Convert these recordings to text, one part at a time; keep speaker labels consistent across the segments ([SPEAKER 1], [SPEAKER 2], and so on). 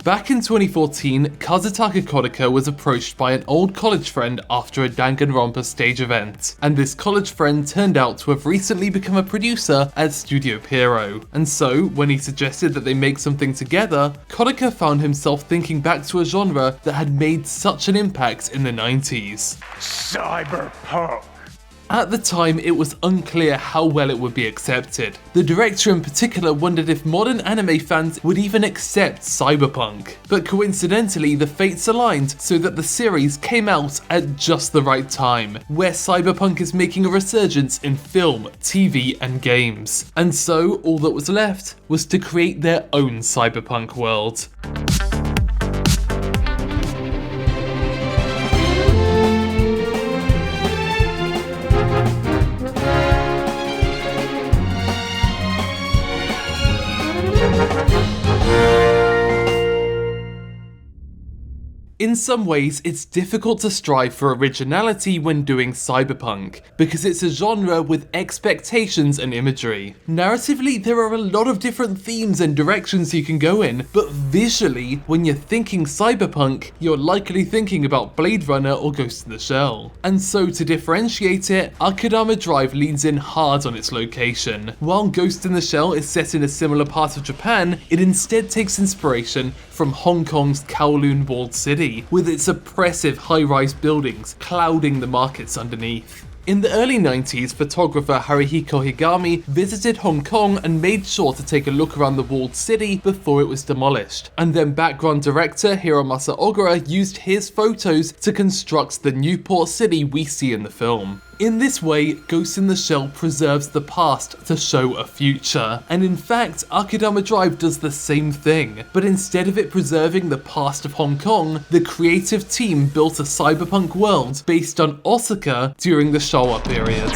[SPEAKER 1] Back in 2014, Kazutaka Kodaka was approached by an old college friend after a Danganronpa stage event, and this college friend turned out to have recently become a producer at Studio Pierrot. And so, when he suggested that they make something together, Kodaka found himself thinking back to a genre that had made such an impact in the 90s.
[SPEAKER 2] Cyberpunk!
[SPEAKER 1] At the time, it was unclear how well it would be accepted. The director in particular wondered if modern anime fans would even accept Cyberpunk. But coincidentally, the fates aligned so that the series came out at just the right time, where Cyberpunk is making a resurgence in film, TV, and games. And so, all that was left was to create their own Cyberpunk world. In some ways, it's difficult to strive for originality when doing cyberpunk, because it's a genre with expectations and imagery. Narratively, there are a lot of different themes and directions you can go in, but visually, when you're thinking cyberpunk, you're likely thinking about Blade Runner or Ghost in the Shell. And so to differentiate it, Akudama Drive leans in hard on its location. While Ghost in the Shell is set in a similar part of Japan, it instead takes inspiration from Hong Kong's Kowloon walled city, with its oppressive high-rise buildings clouding the markets underneath. In the early 90s, photographer Haruhiko Higami visited Hong Kong and made sure to take a look around the walled city before it was demolished. And then background director Hiromasa Ogura used his photos to construct the Newport city we see in the film. In this way, Ghost in the Shell preserves the past to show a future. And in fact, Akudama Drive does the same thing. But instead of it preserving the past of Hong Kong, the creative team built a cyberpunk world based on Osaka during the Showa period.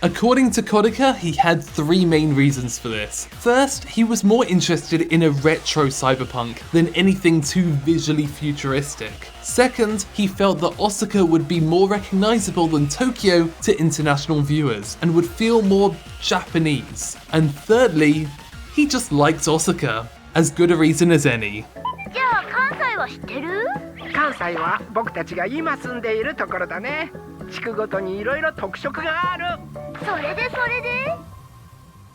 [SPEAKER 1] According to Kodaka, he had three main reasons for this. First, he was more interested in a retro cyberpunk than anything too visually futuristic. Second, he felt that Osaka would be more recognizable than Tokyo to international viewers and would feel more Japanese. And thirdly, he just liked Osaka. As good a reason as any.
[SPEAKER 3] じゃあ関西は知ってる？
[SPEAKER 4] 関西は僕たちが今住んでいるところだね。地区ごとにいろいろ特色がある。
[SPEAKER 3] それで？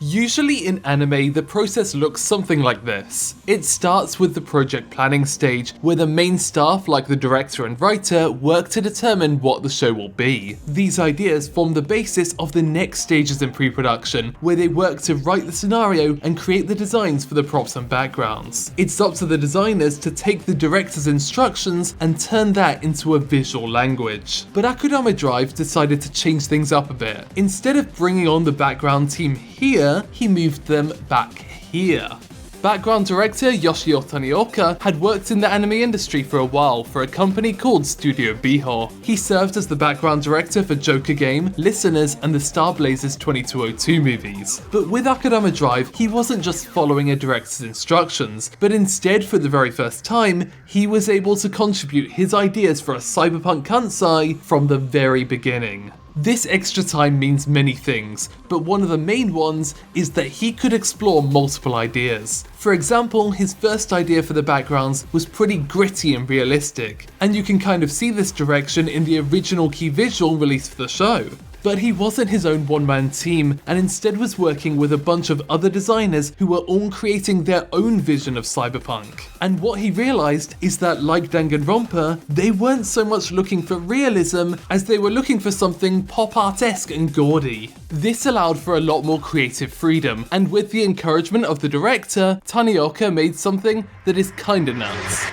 [SPEAKER 1] Usually in anime, the process looks something like this. It starts with the project planning stage, where the main staff, like the director and writer, work to determine what the show will be. These ideas form the basis of the next stages in pre-production, where they work to write the scenario and create the designs for the props and backgrounds. It's up to the designers to take the director's instructions and turn that into a visual language. But Akudama Drive decided to change things up a bit. Instead of bringing on the background team here, he moved them back here. Background director Yoshio Tanioka had worked in the anime industry for a while for a company called Studio Biho. He served as the background director for Joker Game, Listeners, and the Star Blazers 2202 movies. But with Akudama Drive, he wasn't just following a director's instructions, but instead, for the very first time, he was able to contribute his ideas for a cyberpunk Kansai from the very beginning. This extra time means many things, but one of the main ones is that he could explore multiple ideas. For example, his first idea for the backgrounds was pretty gritty and realistic, and you can kind of see this direction in the original key visual released for the show. But he wasn't his own one-man team, and instead was working with a bunch of other designers who were all creating their own vision of cyberpunk. And what he realized is that, like Danganronpa, they weren't so much looking for realism as they were looking for something pop art-esque and gaudy. This allowed for a lot more creative freedom, and with the encouragement of the director, Tanioka made something that is kinda nuts.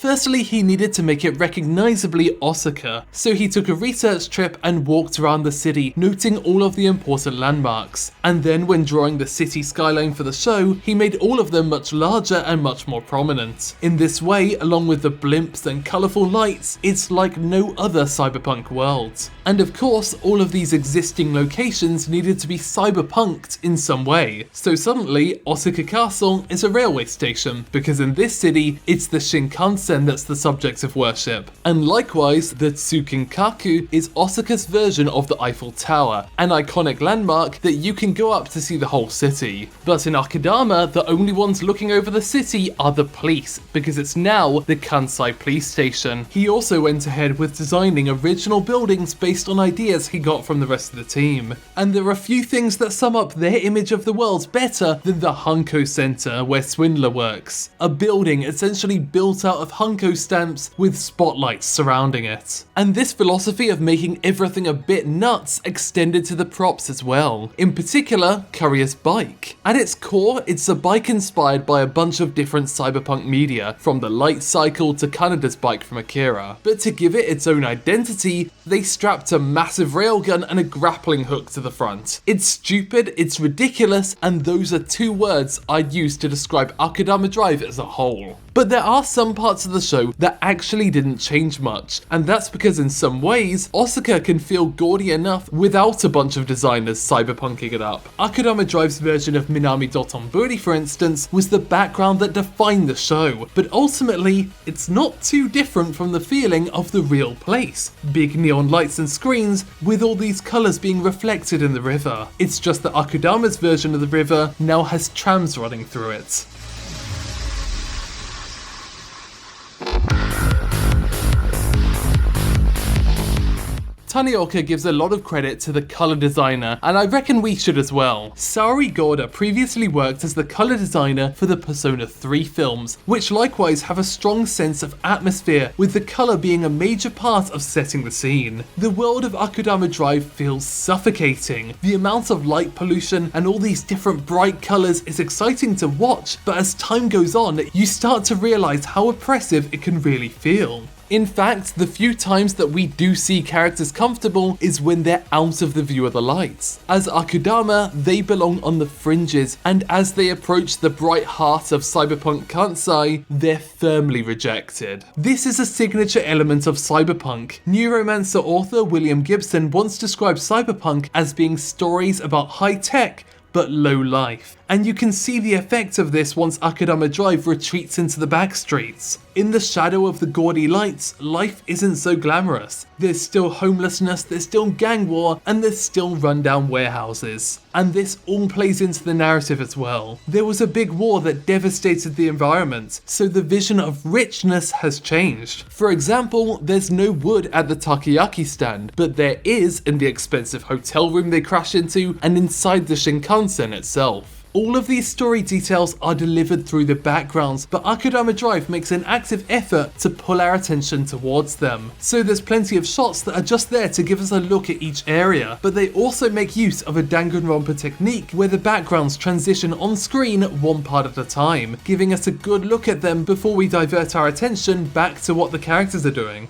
[SPEAKER 1] Firstly, he needed to make it recognizably Osaka, so he took a research trip and walked around the city, noting all of the important landmarks. And then when drawing the city skyline for the show, he made all of them much larger and much more prominent. In this way, along with the blimps and colourful lights, it's like no other cyberpunk world. And of course, all of these existing locations needed to be cyberpunked in some way. So suddenly, Osaka Castle is a railway station, because in this city, it's the Shinkansen that's the subject of worship. And likewise, the Tsukinkaku is Osaka's version of the Eiffel Tower, an iconic landmark that you can go up to see the whole city. But in Akudama, the only ones looking over the city are the police, because it's now the Kansai police station. He also went ahead with designing original buildings based on ideas he got from the rest of the team. And there are few things that sum up their image of the world better than the Hunko Center where Swindler works. A building essentially built out of Hunko stamps with spotlights surrounding it. And this philosophy of making everything a bit nuts extended to the props as well. In particular, Courier's bike. At its core, it's a bike inspired by a bunch of different cyberpunk media, from the light cycle to Kanada's bike from Akira. But to give it its own identity, they strapped a massive railgun and a grappling hook to the front. It's stupid, it's ridiculous, and those are two words I'd use to describe Akudama Drive as a whole. But there are some parts of the show that actually didn't change much, and that's because in some ways, Osaka can feel gaudy enough without a bunch of designers cyberpunking it up. Akudama Drive's version of Minami Dotonbori, for instance, was the background that defined the show, but ultimately, it's not too different from the feeling of the real place. Big neon lights and screens, with all these colours being reflected in the river. It's just that Akudama's version of the river now has trams running through it. Tanioka gives a lot of credit to the colour designer, and I reckon we should as well. Saori Goda previously worked as the colour designer for the Persona 3 films, which likewise have a strong sense of atmosphere, with the colour being a major part of setting the scene. The world of Akudama Drive feels suffocating. The amount of light pollution and all these different bright colours is exciting to watch, but as time goes on, you start to realise how oppressive it can really feel. In fact, the few times that we do see characters comfortable is when they're out of the view of the lights. As Akudama, they belong on the fringes, and as they approach the bright heart of cyberpunk Kansai, they're firmly rejected. This is a signature element of cyberpunk. Neuromancer author William Gibson once described cyberpunk as being stories about high tech but low life. And you can see the effect of this once Akudama Drive retreats into the back streets. In the shadow of the gaudy lights, life isn't so glamorous. There's still homelessness, there's still gang war, and there's still rundown warehouses. And this all plays into the narrative as well. There was a big war that devastated the environment, so the vision of richness has changed. For example, there's no wood at the takoyaki stand, but there is in the expensive hotel room they crash into and inside the Shinkansen itself. All of these story details are delivered through the backgrounds, but Akudama Drive makes an active effort to pull our attention towards them. So there's plenty of shots that are just there to give us a look at each area, but they also make use of a Danganronpa technique where the backgrounds transition on screen one part at a time, giving us a good look at them before we divert our attention back to what the characters are doing.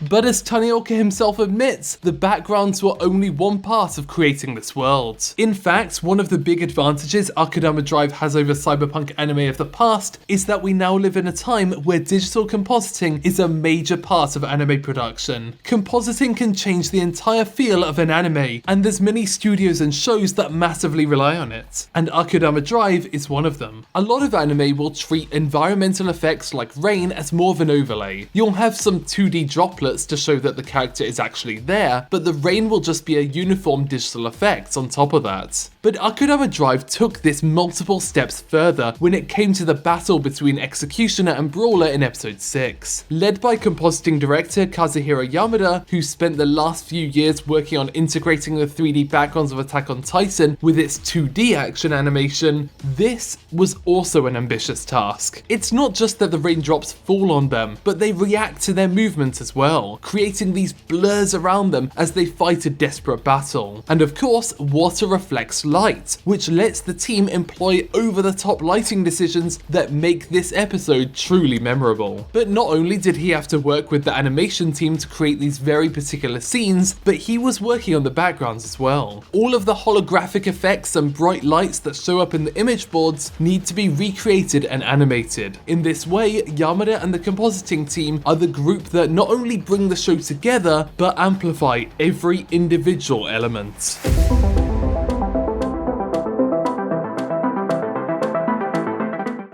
[SPEAKER 1] But as Tanioka himself admits, the backgrounds were only one part of creating this world. In fact, one of the big advantages Akudama Drive has over cyberpunk anime of the past is that we now live in a time where digital compositing is a major part of anime production. Compositing can change the entire feel of an anime, and there's many studios and shows that massively rely on it. And Akudama Drive is one of them. A lot of anime will treat environmental effects like rain as more of an overlay. You'll have some 2D droplets to show that the character is actually there, but the rain will just be a uniform digital effect on top of that. But Akudama Drive took this multiple steps further when it came to the battle between Executioner and Brawler in episode 6. Led by compositing director Kazuhiro Yamada, who spent the last few years working on integrating the 3D backgrounds of Attack on Titan with its 2D action animation, this was also an ambitious task. It's not just that the raindrops fall on them, but they react to their movement as well. well, creating these blurs around them as they fight a desperate battle. And of course, water reflects light, which lets the team employ over-the-top lighting decisions that make this episode truly memorable. But not only did he have to work with the animation team to create these very particular scenes, but he was working on the backgrounds as well. All of the holographic effects and bright lights that show up in the image boards need to be recreated and animated. In this way, Yamada and the compositing team are the group that not only bring the show together, but amplify every individual element.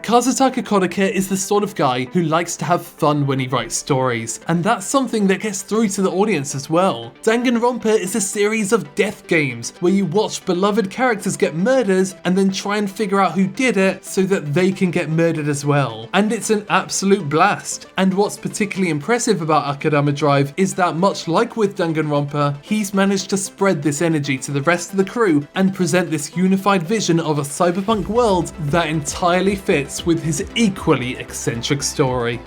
[SPEAKER 1] Kazutaka Kodaka is the sort of guy who likes to have fun when he writes stories, and that's something that gets through to the audience as well. Danganronpa is a series of death games where you watch beloved characters get murdered and then try and figure out who did it so that they can get murdered as well. And it's an absolute blast. And what's particularly impressive about Akudama Drive is that, much like with Danganronpa, he's managed to spread this energy to the rest of the crew and present this unified vision of a cyberpunk world that entirely fits with his equally eccentric story.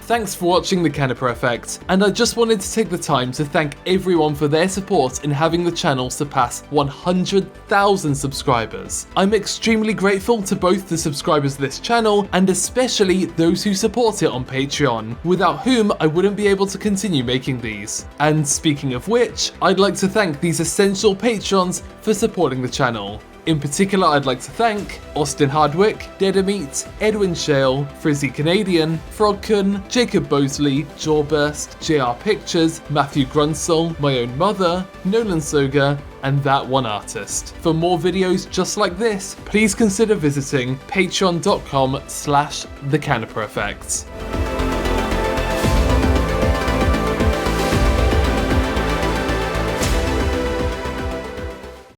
[SPEAKER 1] Thanks for watching the Canipa Effect, and I just wanted to take the time to thank everyone for their support in having the channel surpass 100,000 subscribers. I'm extremely grateful to both the subscribers of this channel and especially those who support it on Patreon, without whom I wouldn't be able to continue making these. And speaking of which, I'd like to thank these essential patrons for supporting the channel. In particular, I'd like to thank Austin Hardwick, Dedameat, Edwin Shale, Frizzy Canadian, Frogkun, Jacob Bosley, Jawburst, JR Pictures, Matthew Grunsel, My Own Mother, Nolan Soga, and That One Artist. For more videos just like this, please consider visiting patreon.com/thecanipaeffect.